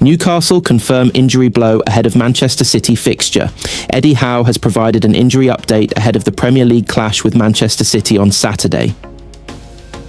Newcastle confirm injury blow ahead of Manchester City fixture. Eddie Howe has provided an injury update ahead of the Premier League clash with Manchester City on Saturday.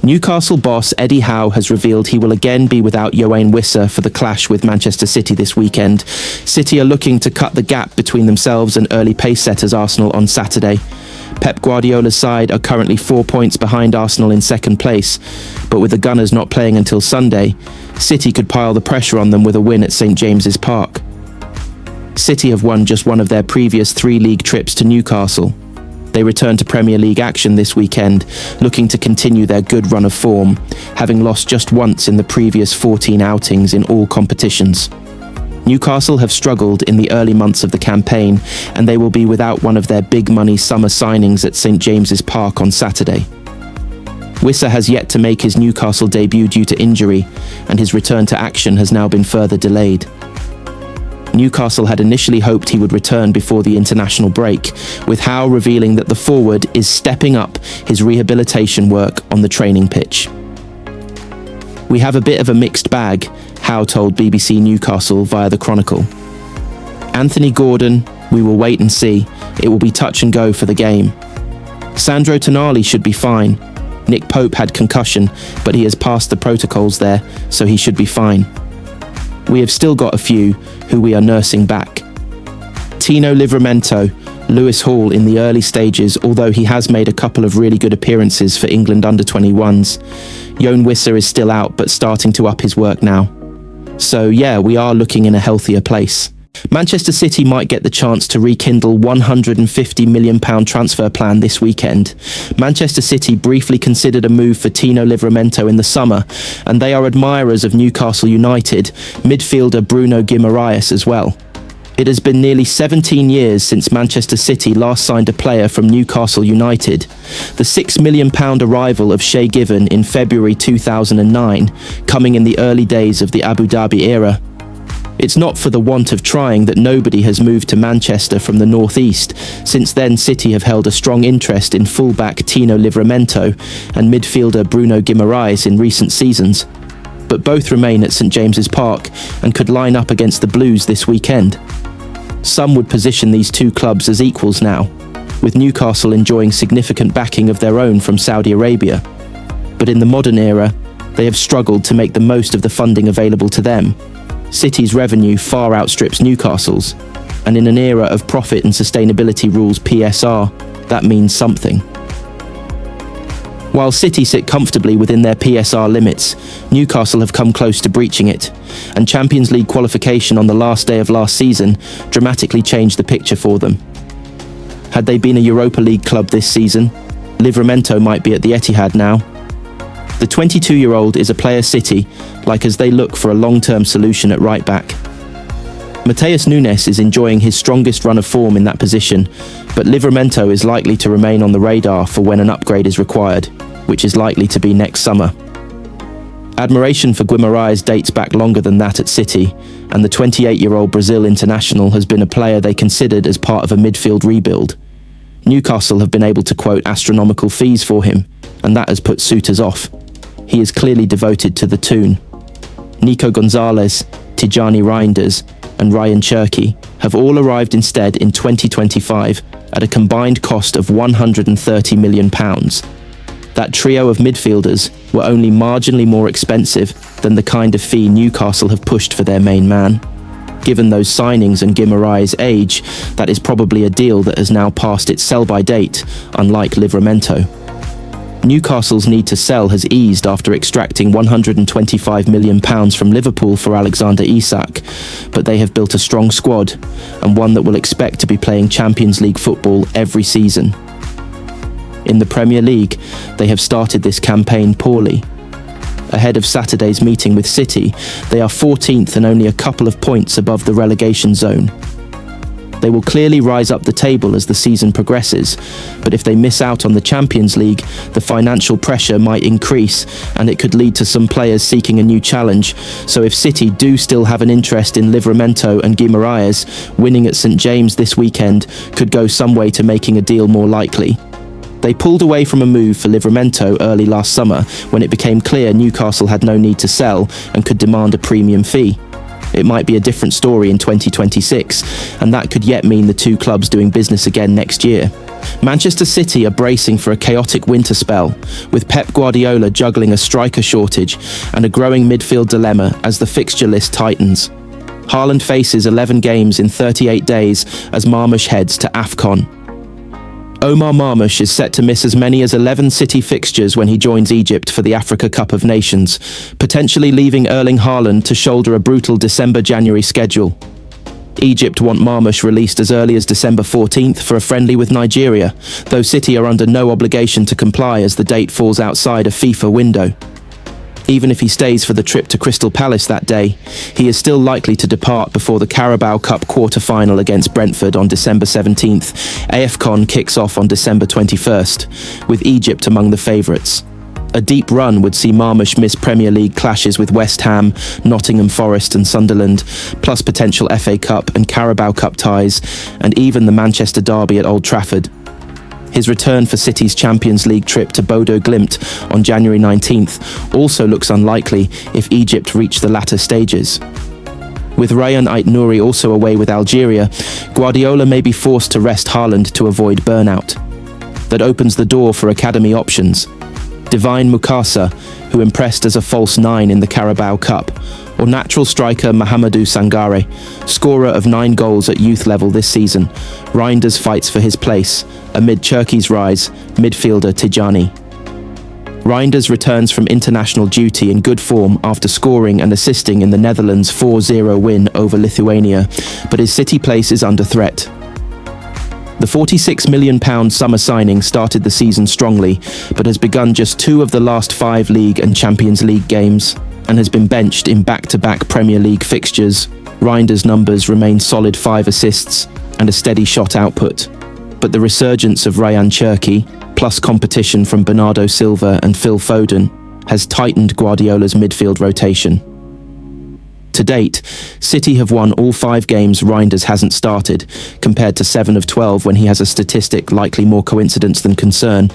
Newcastle boss Eddie Howe has revealed he will again be without Yoane Wissa for the clash with Manchester City this weekend. City are looking to cut the gap between themselves and early pace setters Arsenal on Saturday. Pep Guardiola's side are currently 4 points behind Arsenal in second place, but with the Gunners not playing until Sunday, City could pile the pressure on them with a win at St James's Park. City have won just one of their previous 3 league trips to Newcastle. They return to Premier League action this weekend, looking to continue their good run of form, having lost just once in the previous 14 outings in all competitions. Newcastle have struggled in the early months of the campaign, and they will be without one of their big money summer signings at St James's Park on Saturday. Wissa has yet to make his Newcastle debut due to injury, and his return to action has now been further delayed. Newcastle had initially hoped he would return before the international break, with Howe revealing that the forward is stepping up his rehabilitation work on the training pitch. "We have a bit of a mixed bag," Howe told BBC Newcastle via the Chronicle. "Anthony Gordon, we will wait and see. It will be touch and go for the game. Sandro Tonali should be fine. Nick Pope had concussion, but he has passed the protocols there, so he should be fine. We have still got a few who we are nursing back. Tino Livramento, Lewis Hall in the early stages, although he has made a couple of really good appearances for England under-21s. Yoane Wissa is still out, but starting to up his work now. So yeah, we are looking in a healthier place." Manchester City might get the chance to rekindle £150 million transfer plan this weekend. Manchester City briefly considered a move for Tino Livramento in the summer, and they are admirers of Newcastle United midfielder Bruno Guimaraes as well. It has been nearly 17 years since Manchester City last signed a player from Newcastle United. The £6 million arrival of Shay Given in February 2009, coming in the early days of the Abu Dhabi era. It's not for the want of trying that nobody has moved to Manchester from the northeast. Since then, City have held a strong interest in fullback Tino Livramento and midfielder Bruno Guimaraes in recent seasons. But both remain at St James's Park and could line up against the Blues this weekend. Some would position these two clubs as equals now, with Newcastle enjoying significant backing of their own from Saudi Arabia. But in the modern era, they have struggled to make the most of the funding available to them. City's revenue far outstrips Newcastle's, and in an era of profit and sustainability rules PSR, that means something. While City sit comfortably within their PSR limits, Newcastle have come close to breaching it, and Champions League qualification on the last day of last season dramatically changed the picture for them. Had they been a Europa League club this season, Livramento might be at the Etihad now. The 22-year-old is a player City like as they look for a long-term solution at right-back. Matheus Nunes is enjoying his strongest run of form in that position, but Livramento is likely to remain on the radar for when an upgrade is required, which is likely to be next summer. Admiration for Guimaraes dates back longer than that at City, and the 28-year-old Brazil international has been a player they considered as part of a midfield rebuild. Newcastle have been able to quote astronomical fees for him, and that has put suitors off. He is clearly devoted to the toon. Nico Gonzalez, Tijani Reinders, and Ryan Cherki have all arrived instead in 2025 at a combined cost of £130 million. That trio of midfielders were only marginally more expensive than the kind of fee Newcastle have pushed for their main man. Given those signings and Guimaraes' age, that is probably a deal that has now passed its sell-by date, unlike Livramento. Newcastle's need to sell has eased after extracting £125 million from Liverpool for Alexander Isak, but they have built a strong squad, and one that will expect to be playing Champions League football every season. In the Premier League, they have started this campaign poorly. Ahead of Saturday's meeting with City, they are 14th and only a couple of points above the relegation zone. They will clearly rise up the table as the season progresses, but if they miss out on the Champions League, the financial pressure might increase and it could lead to some players seeking a new challenge. So if City do still have an interest in Livramento and Guimaraes, winning at St James this weekend could go some way to making a deal more likely. They pulled away from a move for Livramento early last summer when it became clear Newcastle had no need to sell and could demand a premium fee. It might be a different story in 2026, and that could yet mean the two clubs doing business again next year. Manchester City are bracing for a chaotic winter spell, with Pep Guardiola juggling a striker shortage and a growing midfield dilemma as the fixture list tightens. Haaland faces 11 games in 38 days as Marmoush heads to AFCON. Omar Marmoush is set to miss as many as 11 City fixtures when he joins Egypt for the Africa Cup of Nations, potentially leaving Erling Haaland to shoulder a brutal December-January schedule. Egypt want Marmoush released as early as December 14th for a friendly with Nigeria, though City are under no obligation to comply as the date falls outside a FIFA window. Even if he stays for the trip to Crystal Palace that day, he is still likely to depart before the Carabao Cup quarter-final against Brentford on December 17th. AFCON kicks off on December 21st, with Egypt among the favourites. A deep run would see Marmoush miss Premier League clashes with West Ham, Nottingham Forest and Sunderland, plus potential FA Cup and Carabao Cup ties, and even the Manchester derby at Old Trafford. His return for City's Champions League trip to Bodo Glimt on January 19th also looks unlikely if Egypt reach the latter stages. With Ryan Ait-Nouri also away with Algeria, Guardiola may be forced to rest Haaland to avoid burnout. That opens the door for academy options. Divine Mukasa, who impressed as a false nine in the Carabao Cup, or natural striker Mahamadou Sangare, scorer of 9 goals at youth level this season. Reinders fights for his place, amid Cherki's rise, midfielder Tijani. Reinders returns from international duty in good form after scoring and assisting in the Netherlands' 4-0 win over Lithuania, but his City place is under threat. The £46 million summer signing started the season strongly, but has begun just 2 of the last 5 League and Champions League games, and has been benched in back-to-back Premier League fixtures. Reinders' numbers remain solid 5 assists and a steady shot output. But the resurgence of Ryan Cherki, plus competition from Bernardo Silva and Phil Foden, has tightened Guardiola's midfield rotation. To date, City have won all 5 games Reinders hasn't started, compared to 7 of 12 when he has a statistic likely more coincidence than concern.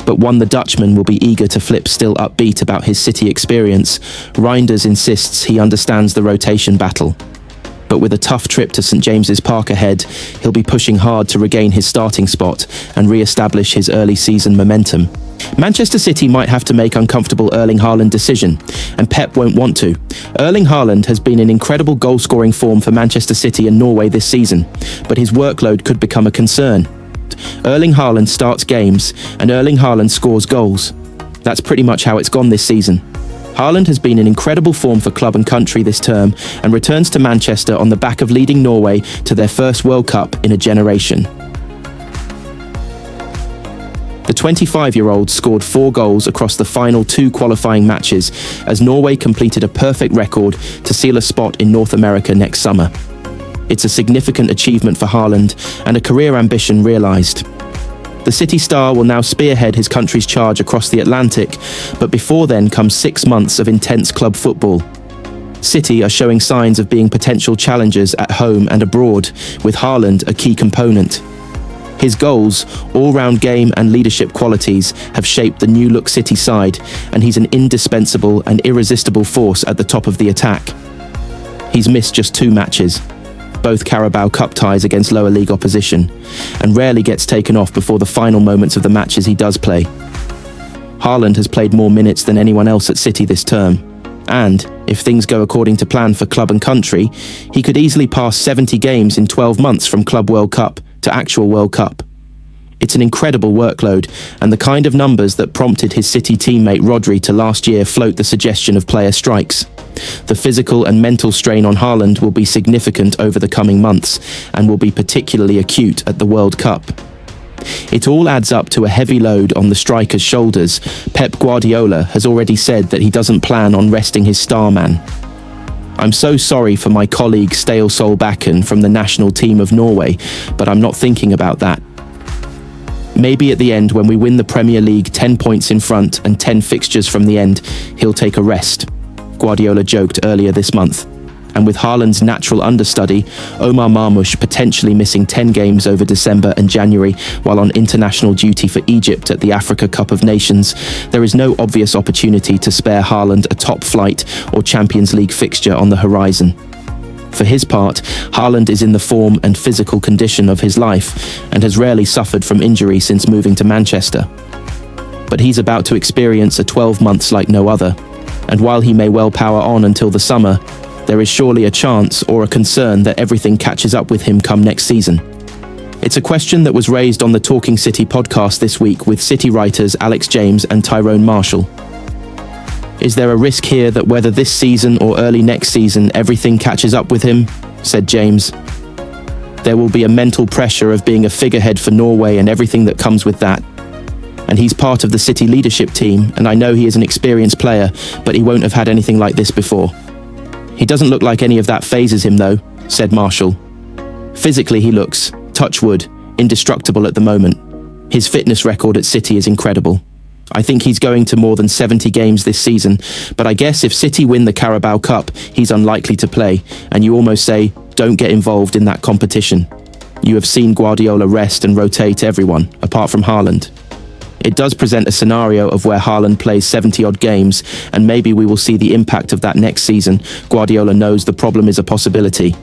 But one the Dutchman will be eager to flip still upbeat about his City experience. Reinders insists he understands the rotation battle. But with a tough trip to St James's Park ahead, he'll be pushing hard to regain his starting spot and re-establish his early season momentum. Manchester City might have to make uncomfortable Erling Haaland decision, and Pep won't want to. Erling Haaland has been in incredible goal-scoring form for Manchester City and Norway this season, but his workload could become a concern. Erling Haaland starts games, and Erling Haaland scores goals. That's pretty much how it's gone this season. Haaland has been in incredible form for club and country this term and returns to Manchester on the back of leading Norway to their first World Cup in a generation. The 25-year-old scored 4 goals across the final 2 qualifying matches as Norway completed a perfect record to seal a spot in North America next summer. It's a significant achievement for Haaland and a career ambition realised. The City star will now spearhead his country's charge across the Atlantic, but before then comes 6 months of intense club football. City are showing signs of being potential challengers at home and abroad, with Haaland a key component. His goals, all-round game and leadership qualities have shaped the new-look City side, and he's an indispensable and irresistible force at the top of the attack. He's missed just 2 matches, both Carabao Cup ties against lower league opposition, and rarely gets taken off before the final moments of the matches he does play. Haaland has played more minutes than anyone else at City this term, and, if things go according to plan for club and country, he could easily pass 70 games in 12 months from Club World Cup to actual World Cup. It's an incredible workload, and the kind of numbers that prompted his City teammate Rodri to last year float the suggestion of player strikes. The physical and mental strain on Haaland will be significant over the coming months, and will be particularly acute at the World Cup. It all adds up to a heavy load on the striker's shoulders. Pep Guardiola has already said that he doesn't plan on resting his star man. I'm so sorry for my colleague Stale Solbakken from the national team of Norway, but I'm not thinking about that. Maybe at the end, when we win the Premier League 10 points in front and 10 fixtures from the end, he'll take a rest, Guardiola joked earlier this month. And with Haaland's natural understudy, Omar Marmoush potentially missing 10 games over December and January while on international duty for Egypt at the Africa Cup of Nations, there is no obvious opportunity to spare Haaland a top-flight or Champions League fixture on the horizon. For his part, Haaland is in the form and physical condition of his life and has rarely suffered from injury since moving to Manchester. But he's about to experience a 12 months like no other, and while he may well power on until the summer, there is surely a chance or a concern that everything catches up with him come next season. It's a question that was raised on the Talking City podcast this week with City writers Alex James and Tyrone Marshall. Is there a risk here that whether this season or early next season everything catches up with him? Said James. There will be a mental pressure of being a figurehead for Norway and everything that comes with that. And he's part of the City leadership team, and I know he is an experienced player, but he won't have had anything like this before. He doesn't look like any of that phases him though, said Marshall. Physically he looks, touch wood, indestructible at the moment. His fitness record at City is incredible. I think he's going to more than 70 games this season, but I guess if City win the Carabao Cup, he's unlikely to play, and you almost say, don't get involved in that competition. You have seen Guardiola rest and rotate everyone, apart from Haaland. It does present a scenario of where Haaland plays 70-odd games, and maybe we will see the impact of that next season. Guardiola knows the problem is a possibility.